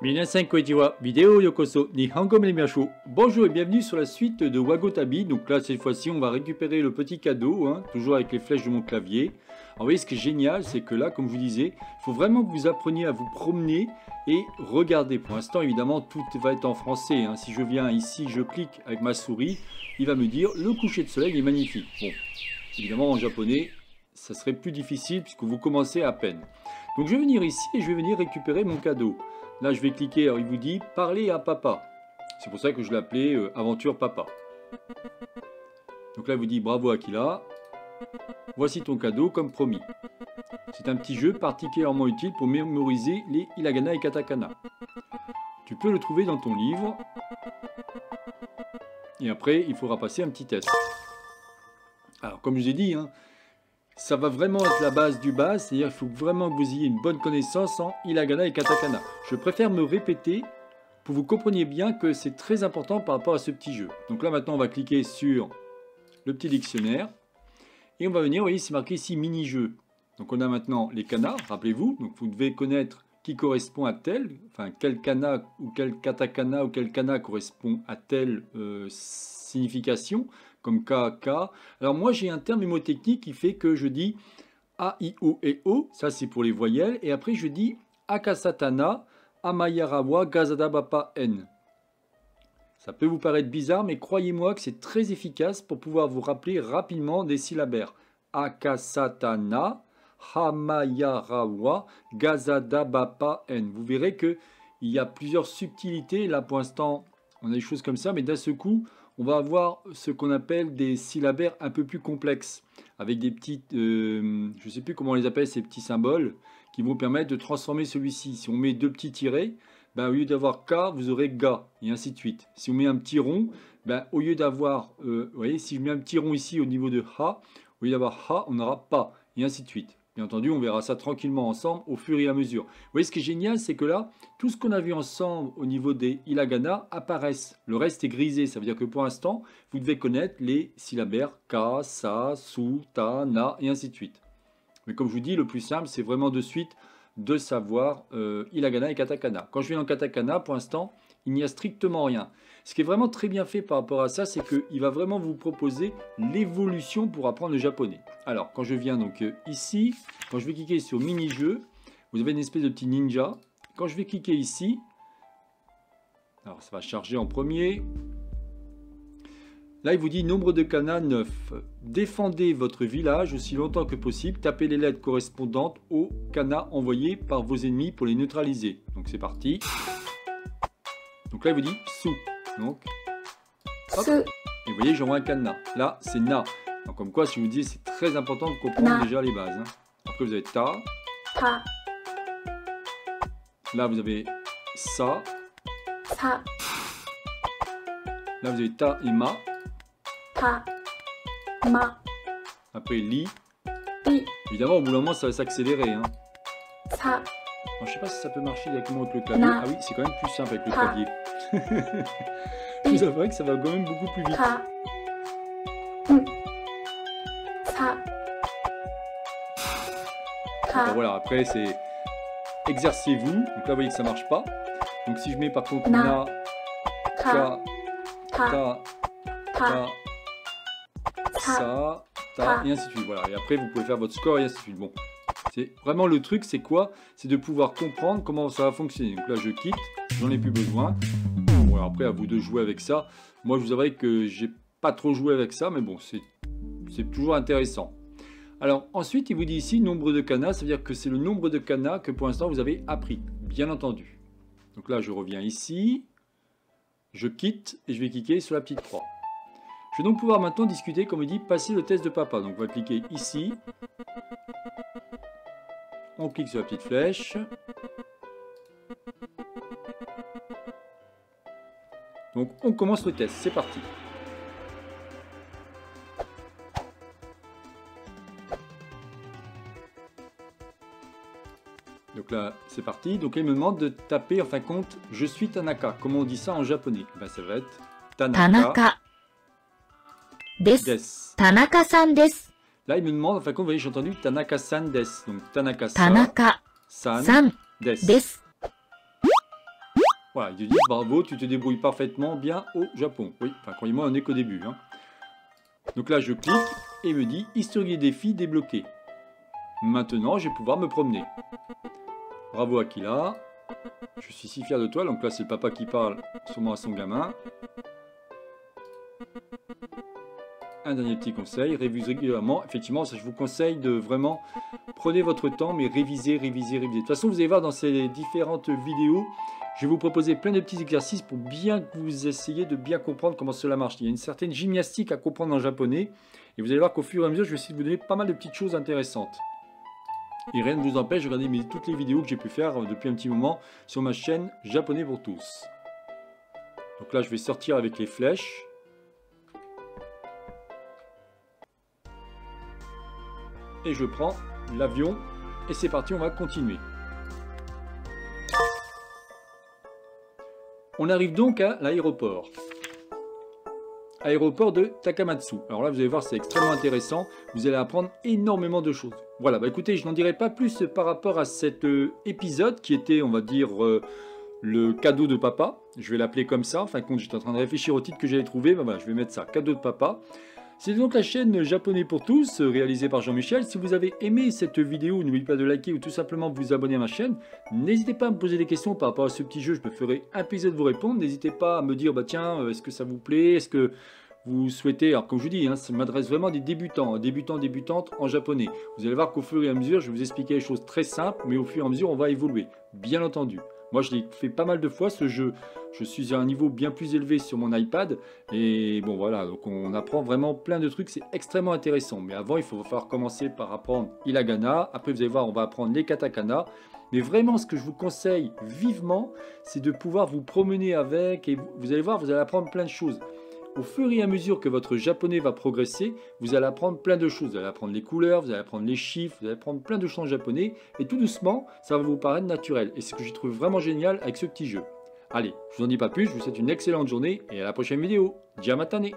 Minasan konnichiwa, vidéo yokoso, Nihongo Menemiashu. Bonjour et bienvenue sur la suite de Wagotabi. Donc là, cette fois-ci, on va récupérer le petit cadeau, hein, toujours avec les flèches de mon clavier. Alors vous voyez, ce qui est génial, c'est que là, comme je vous disais, il faut vraiment que vous appreniez à vous promener et regarder. Pour l'instant, évidemment, tout va être en français. Hein. Si je viens ici, je clique avec ma souris, il va me dire le coucher de soleil est magnifique. Bon, évidemment, en japonais, ça serait plus difficile puisque vous commencez à peine. Donc je vais venir ici et je vais venir récupérer mon cadeau. Là, je vais cliquer, alors il vous dit « Parler à papa ». C'est pour ça que je l'appelais Aventure Papa. Donc là, il vous dit « Bravo Akila, voici ton cadeau comme promis ». C'est un petit jeu particulièrement utile pour mémoriser les hiragana et katakana. Tu peux le trouver dans ton livre. Et après, il faudra passer un petit test. Alors, comme je vous ai dit, hein, ça va vraiment être la base du bas, c'est-à-dire qu'il faut vraiment que vous ayez une bonne connaissance en hiragana et katakana. Je préfère me répéter pour que vous compreniez bien que c'est très important par rapport à ce petit jeu. Donc là maintenant on va cliquer sur le petit dictionnaire et on va venir, vous voyez c'est marqué ici mini-jeu. Donc on a maintenant les kanas, rappelez-vous, donc vous devez connaître qui correspond à tel, enfin quel kana ou quel katakana ou quel kana correspond à telle signification, comme K, K. Alors moi j'ai un terme mnémotechnique qui fait que je dis A, I, O et O, ça c'est pour les voyelles, et après je dis Akasatana, Amayarawa, Gazada Bapa N. Ça peut vous paraître bizarre, mais croyez-moi que c'est très efficace pour pouvoir vous rappeler rapidement des syllabaires. Akasatana, Hamayarawa, Gazada Bapa N. Vous verrez qu'il y a plusieurs subtilités, là pour l'instant on a des choses comme ça, mais d'un seul coup, on va avoir ce qu'on appelle des syllabaires un peu plus complexes, avec des petites, je ne sais plus comment on les appelle, ces petits symboles, qui vont permettre de transformer celui-ci. Si on met deux petits tirets, ben, au lieu d'avoir K, vous aurez Ga, et ainsi de suite. Si on met un petit rond, ben, au lieu d'avoir, vous voyez, si je mets un petit rond ici au niveau de Ha, au lieu d'avoir Ha, on n'aura pas, et ainsi de suite. Bien entendu, on verra ça tranquillement ensemble au fur et à mesure. Vous voyez, ce qui est génial, c'est que là, tout ce qu'on a vu ensemble au niveau des hiragana apparaissent. Le reste est grisé. Ça veut dire que pour l'instant, vous devez connaître les syllabaires Ka, Sa, Su, Ta, Na, et ainsi de suite. Mais comme je vous dis, le plus simple, c'est vraiment de suite de savoir hiragana et katakana. Quand je viens en katakana, pour l'instant, il n'y a strictement rien. Ce qui est vraiment très bien fait par rapport à ça, c'est qu'il va vraiment vous proposer l'évolution pour apprendre le japonais. Alors, quand je viens donc ici, quand je vais cliquer sur mini-jeu, vous avez une espèce de petit ninja. Quand je vais cliquer ici, alors ça va charger en premier. Là, il vous dit nombre de kana 9. Défendez votre village aussi longtemps que possible. Tapez les lettres correspondantes aux kana envoyés par vos ennemis pour les neutraliser. Donc c'est parti. Donc là, il vous dit Su. Donc, hop. Et vous voyez, j'envoie un kana. Là, c'est Na. Donc, comme quoi, si je vous dis, c'est très important de comprendre déjà les bases. Hein. Après, vous avez Ta. Ta. Là, vous avez Sa. Sa. Là, vous avez Ta et Ma. Ta. Ma. Après, Li. Li. Évidemment, au bout d'un moment, ça va s'accélérer. Hein. Sa. Alors, je ne sais pas si ça peut marcher directement avec le clavier. Na. Ah oui, c'est quand même plus simple avec le Ta. clavier. Je vous avouerai que ça va quand même beaucoup plus vite. Ta. Sa. Alors Ta. voilà, après c'est exercez-vous. Donc là, vous voyez que ça marche pas. Donc si je mets par contre Na. Na, Ta. Ka, Ta. Ta, Ta. Ta, Sa, Ta, et ainsi de suite. Voilà. Et après, vous pouvez faire votre score et ainsi de suite. Bon, c'est vraiment le truc, c'est quoi? C'est de pouvoir comprendre comment ça va fonctionner. Donc là, je quitte, j'en ai plus besoin. Bon, alors après, à vous de jouer avec ça. Moi, je vous avouerai que j'ai pas trop joué avec ça, mais bon, c'est toujours intéressant. Alors ensuite, il vous dit ici nombre de kana, ça veut dire que c'est le nombre de kana que pour l'instant vous avez appris, bien entendu. Donc là, je reviens ici, je quitte et je vais cliquer sur la petite croix. Je vais donc pouvoir maintenant discuter, comme il dit, passer le test de papa. Donc on va cliquer ici, on clique sur la petite flèche. Donc on commence le test, c'est parti. Donc là, c'est parti. Donc là, il me demande de taper, en fin de compte, je suis Tanaka. Comment on dit ça en japonais? Ben, ça va être Tanaka. Des. Tanaka-san desu. Là, il me demande, en fin de compte, vous voyez, j'ai entendu Tanaka-san des. Donc Tanaka-san. Tanaka-san des. desu. Voilà, ils te disent bravo, tu te débrouilles parfaitement bien au Japon. Oui, enfin, croyez-moi, on n'est qu'au début. Hein. Donc là, je clique et il me dit historier défi débloqué. Maintenant, je vais pouvoir me promener. Bravo Akila. Je suis si fier de toi. Donc là, c'est le papa qui parle sûrement à son gamin. Un dernier petit conseil, révisez régulièrement. Effectivement, ça, je vous conseille de vraiment prenez votre temps, mais révisez. De toute façon, vous allez voir dans ces différentes vidéos, je vais vous proposer plein de petits exercices pour bien que vous essayiez de bien comprendre comment cela marche. Il y a une certaine gymnastique à comprendre en japonais. Et vous allez voir qu'au fur et à mesure, je vais essayer de vous donner pas mal de petites choses intéressantes. Et rien ne vous empêche de regarder toutes les vidéos que j'ai pu faire depuis un petit moment sur ma chaîne Japonais pour tous. Donc là, je vais sortir avec les flèches. Et je prends l'avion. Et c'est parti, on va continuer. On arrive donc à l'aéroport. Aéroport de Takamatsu. Alors là, vous allez voir, c'est extrêmement intéressant. Vous allez apprendre énormément de choses. Voilà, bah écoutez, je n'en dirai pas plus par rapport à cet épisode qui était, on va dire, le cadeau de papa. Je vais l'appeler comme ça. En fin de compte, j'étais en train de réfléchir au titre que j'avais trouvé. Bah voilà, je vais mettre ça, cadeau de papa. C'est donc la chaîne Japonais pour tous, réalisée par Jean-Michel. Si vous avez aimé cette vidéo, n'oubliez pas de liker ou tout simplement de vous abonner à ma chaîne. N'hésitez pas à me poser des questions par rapport à ce petit jeu, je me ferai un plaisir de vous répondre. N'hésitez pas à me dire, bah tiens, est-ce que ça vous plaît? Est-ce que vous souhaitez, alors comme je vous dis, hein, ça m'adresse vraiment à des débutants, débutantes en japonais. Vous allez voir qu'au fur et à mesure, je vais vous expliquer les choses très simples, mais au fur et à mesure, on va évoluer, bien entendu. Moi, je l'ai fait pas mal de fois, ce jeu. Je suis à un niveau bien plus élevé sur mon iPad. Et bon, voilà, donc on apprend vraiment plein de trucs. C'est extrêmement intéressant. Mais avant, il va falloir commencer par apprendre hiragana. Après, vous allez voir, on va apprendre les katakana. Mais vraiment, ce que je vous conseille vivement, c'est de pouvoir vous promener avec. Et vous allez voir, vous allez apprendre plein de choses. Au fur et à mesure que votre japonais va progresser, vous allez apprendre plein de choses. Vous allez apprendre les couleurs, vous allez apprendre les chiffres, vous allez apprendre plein de choses en japonais. Et tout doucement, ça va vous paraître naturel. Et c'est ce que j'ai trouvé vraiment génial avec ce petit jeu. Allez, je vous en dis pas plus, je vous souhaite une excellente journée et à la prochaine vidéo. Jamatane!